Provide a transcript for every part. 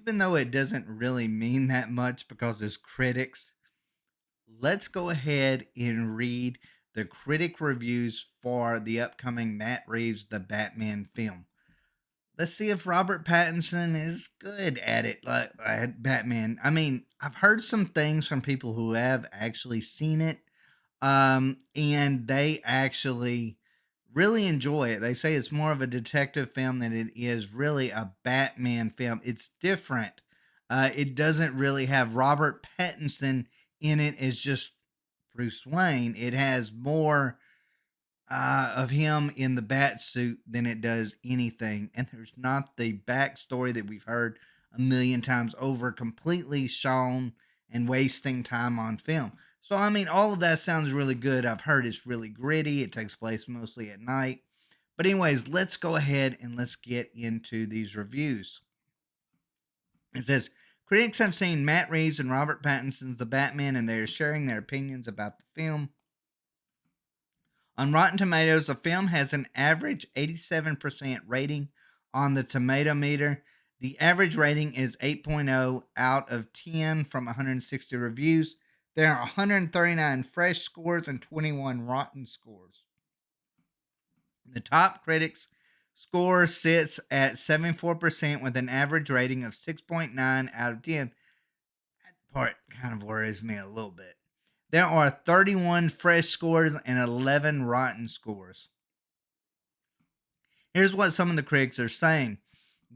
even though it doesn't really mean that much because it's critics, let's go ahead and read the critic reviews for the upcoming Matt Reeves The Batman film. Let's see if Robert Pattinson is good at it, like at Batman. I mean, I've heard some things from people who have actually seen it, and they actually really enjoy it. They say it's more of a detective film than it is really a Batman film. It's different. It doesn't really have Robert Pattinson in it as just Bruce Wayne. It has more of him in the bat suit than it does anything. And there's not the backstory that we've heard a million times over, completely shown and wasting time on film. So, I mean, all of that sounds really good. I've heard it's really gritty. It takes place mostly at night. But, anyways, let's go ahead and let's get into these reviews. It says critics have seen Matt Reeves and Robert Pattinson's The Batman, and they are sharing their opinions about the film. On Rotten Tomatoes, the film has an average 87% rating on the tomato meter. The average rating is 8.0 out of 10 from 160 reviews. There are 139 fresh scores and 21 rotten scores. The top critics score sits at 74% with an average rating of 6.9 out of 10. That part kind of worries me a little bit. There are 31 fresh scores and 11 rotten scores. Here's what some of the critics are saying.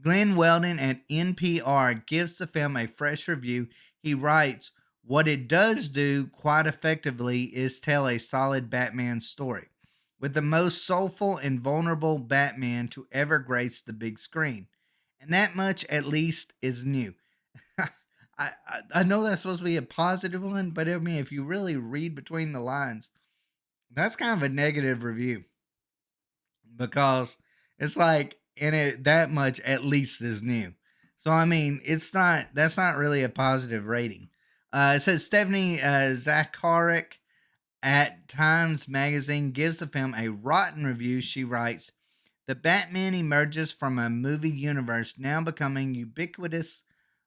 Glenn Weldon at NPR gives the film a fresh review. He writes, "What it does do quite effectively is tell a solid Batman story, with the most soulful and vulnerable Batman to ever grace the big screen. And that much, at least, is new." I know that's supposed to be a positive one, but I mean, if you really read between the lines, that's kind of a negative review because it's like, and it that much at least is new. So I mean, it's not that's not really a positive rating. It says Stephanie Zacharek at Times Magazine gives the film a rotten review. She writes, "The Batman emerges from a movie universe now becoming ubiquitous,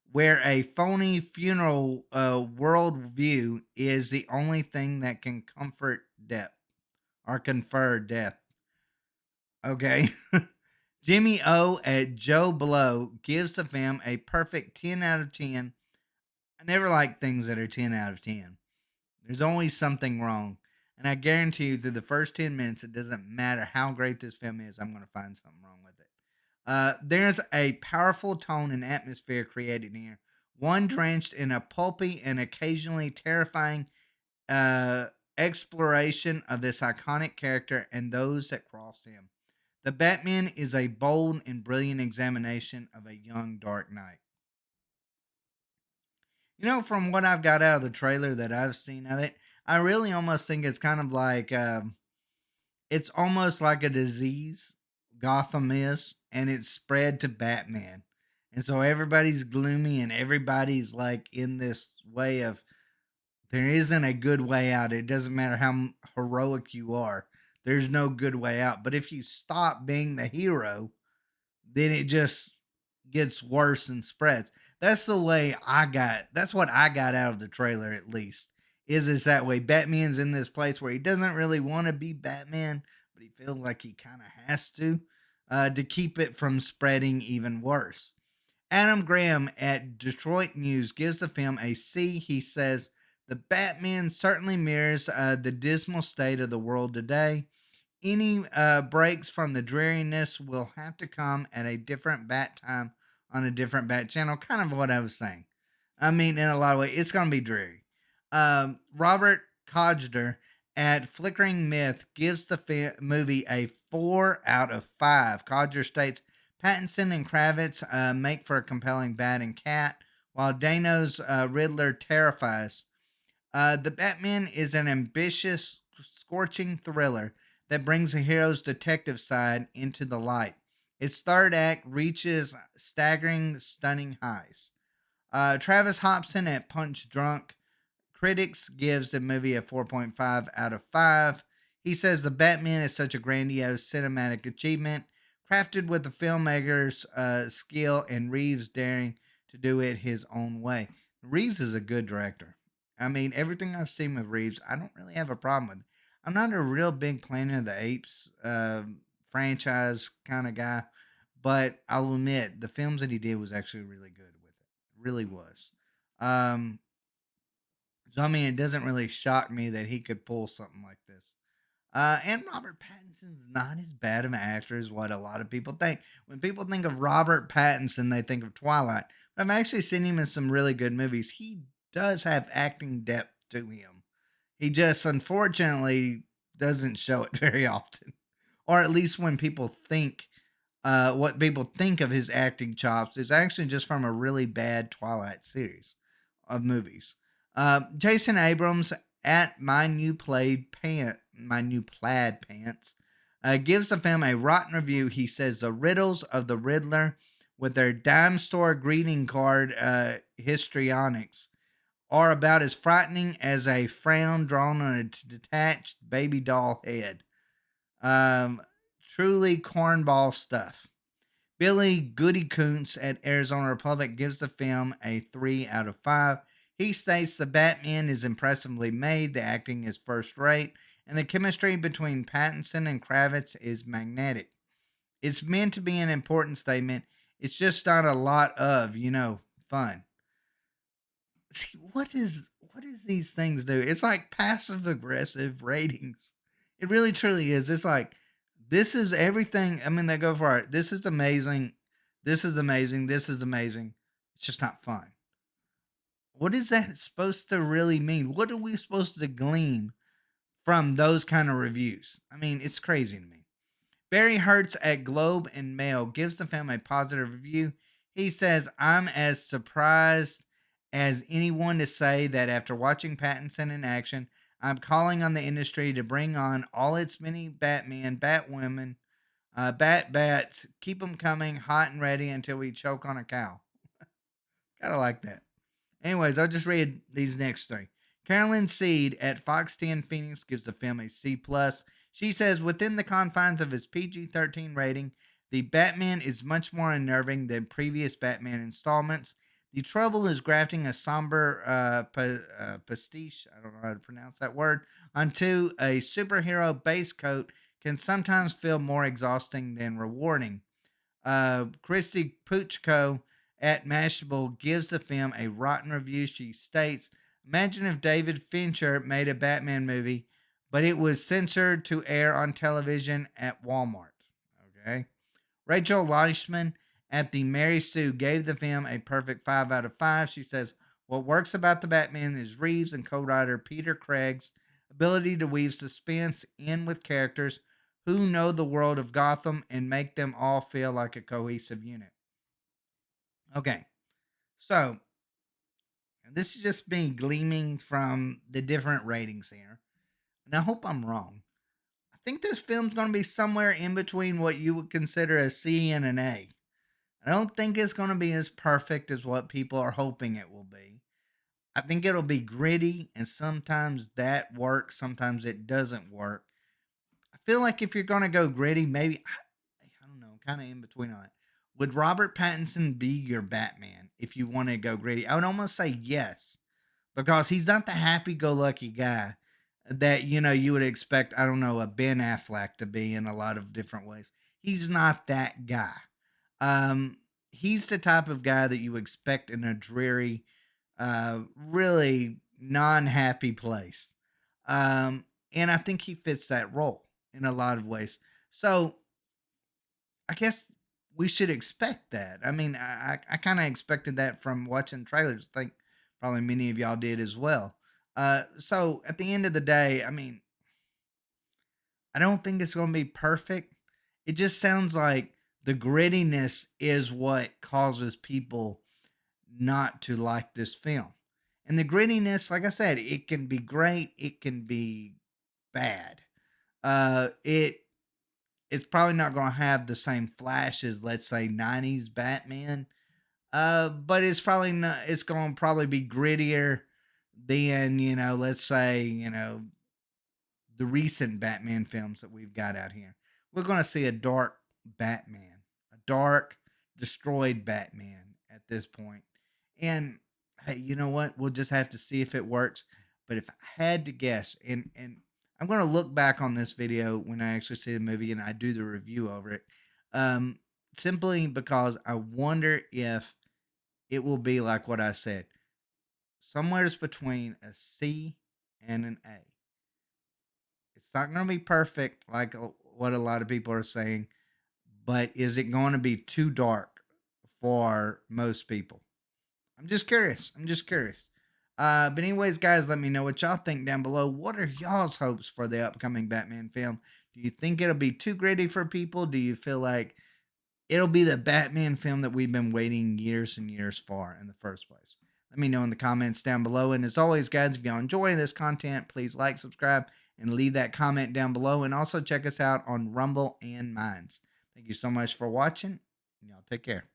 where a phony funeral worldview is the only thing that can comfort death or confer death." Okay. Jimmy O at Joe Blow gives the film a perfect 10 out of 10. I never like things that are 10 out of 10. There's always something wrong. And I guarantee you, through the first 10 minutes, it doesn't matter how great this film is, I'm going to find something wrong with it. There's a powerful tone and atmosphere created here, one drenched in a pulpy and occasionally terrifying uh, exploration of this iconic character and those that cross him. The Batman is a bold and brilliant examination of a young Dark Knight. From what I've got out of the trailer that I've seen of it, I really almost think it's kind of like it's almost like a disease. Gotham is, and it's spread to Batman, and so everybody's gloomy and everybody's like in this way of there isn't a good way out. It doesn't matter how heroic you are. There's no good way out. But if you stop being the hero, then it just gets worse and spreads. That's the way that's what I got out of the trailer, at least. Is it's that way. Batman's in this place where he doesn't really want to be Batman, but he feels like he kind of has to keep it from spreading even worse. Adam Graham at Detroit News gives the film a C. He says, "The Batman certainly mirrors the dismal state of the world today. Any breaks from the dreariness will have to come at a different bat time on a different bat channel." Kind of what I was saying. I mean, in a lot of ways, it's going to be dreary. Robert Codger at Flickering Myth gives the movie a 4 out of 5. Codger states Pattinson and Kravitz make for a compelling Bat and Cat, while Dano's Riddler terrifies. The Batman is an ambitious, scorching thriller that brings the hero's detective side into the light. Its third act reaches staggering, stunning highs. Travis Hobson at Punch Drunk Critics gives the movie a 4.5 out of 5. He says the Batman is such a grandiose cinematic achievement, crafted with the filmmaker's skill and Reeves' daring to do it his own way. Reeves is a good director. I mean, everything I've seen with Reeves, I don't really have a problem with. I'm not a real big Planet of the Apes franchise kind of guy, but I'll admit the films that he did was actually really good with it. Really was. Um, so I mean, it doesn't really shock me that he could pull something like this. And Robert Pattinson's not as bad of an actor as what a lot of people think. When people think of Robert Pattinson, they think of Twilight. But I've actually seen him in some really good movies. He does have acting depth to him. He just unfortunately doesn't show it very often, or at least when people think what people think of his acting chops is actually just from a really bad Twilight series of movies. Jason Abrams at my new plaid pants, gives the film a rotten review. He says the riddles of the Riddler with their dime store greeting card histrionics are about as frightening as a frown drawn on a detached baby doll head. Um, Truly cornball stuff. Billy Goody Koontz at Arizona Republic gives the film a 3 out of 5. He states the Batman is impressively made, the acting is first rate, and the chemistry between Pattinson and Kravitz is magnetic. It's meant to be an important statement. It's just not a lot of, fun. See, what is these things do? It's like passive aggressive ratings. It really truly is. It's like this is everything. I mean, they go for it. This is amazing. This is amazing. This is amazing. It's just not fun. What is that supposed to really mean? What are we supposed to glean from those kind of reviews? I mean, it's crazy to me. Barry Hertz at Globe and Mail gives the film a positive review. He says, I'm as surprised as anyone to say that after watching Pattinson in action, I'm calling on the industry to bring on all its many Batman, Batwomen, Bats, keep them coming hot and ready until we choke on a cow. Kind of like that. Anyways, I'll just read these next three. Carolyn Seed at Fox 10 Phoenix gives the film a C plus. She says within the confines of its PG-13 rating, the Batman is much more unnerving than previous Batman installments. The trouble is grafting a somber pastiche, I don't know how to pronounce that word, onto a superhero base coat can sometimes feel more exhausting than rewarding. Christy Puchko at Mashable gives the film a rotten review. She states, imagine if David Fincher made a Batman movie, but it was censored to air on television at Walmart. Okay. Rachel Leishman at the Mary Sue gave the film a perfect 5 out of 5. She says, what works about the Batman is Reeves and co-writer Peter Craig's ability to weave suspense in with characters who know the world of Gotham and make them all feel like a cohesive unit. Okay, so this is just me gleaming from the different ratings here, and I hope I'm wrong. I think this film's going to be somewhere in between what you would consider a C and an A. I don't think it's going to be as perfect as what people are hoping it will be. I think it'll be gritty, and sometimes that works, sometimes it doesn't work. I feel like if you're going to go gritty, maybe, I don't know, kind of in between on it. Would Robert Pattinson be your Batman if you want to go gritty? I would almost say yes, because he's not the happy go lucky guy that, you would expect, I don't know, a Ben Affleck to be in a lot of different ways. He's not that guy. Um, he's the type of guy that you expect in a dreary, really non-happy place. And I think he fits that role in a lot of ways. So I guess we should expect that. I mean, I kind of expected that from watching trailers. I think probably many of y'all did as well. So at the end of the day, I mean, I don't think it's going to be perfect. It just sounds like the grittiness is what causes people not to like this film. And the grittiness, like I said, it can be great, it can be bad. It's probably not going to have the same flash as, let's say, 90s Batman. But it's probably not, it's going to probably be grittier than, let's say, the recent Batman films that we've got out here. We're going to see a dark Batman, a dark, destroyed Batman at this point. And hey, you know what? We'll just have to see if it works. But if I had to guess, and I'm gonna look back on this video when I actually see the movie and I do the review over it, um, simply because I wonder if it will be like what I said, somewhere's between a C and an A. It's not gonna be perfect like what a lot of people are saying, but is it going to be too dark for most people? I'm just curious. I'm just curious. But anyways, guys, let me know what y'all think down below. What are y'all's hopes for the upcoming Batman film? Do you think it'll be too gritty for people? Do you feel like it'll be the Batman film that we've been waiting years and years for in the first place? Let me know in the comments down below. And as always, guys, if y'all enjoy this content, please like, subscribe, and leave that comment down below. And also check us out on Rumble and Minds. Thank you so much for watching. And y'all take care.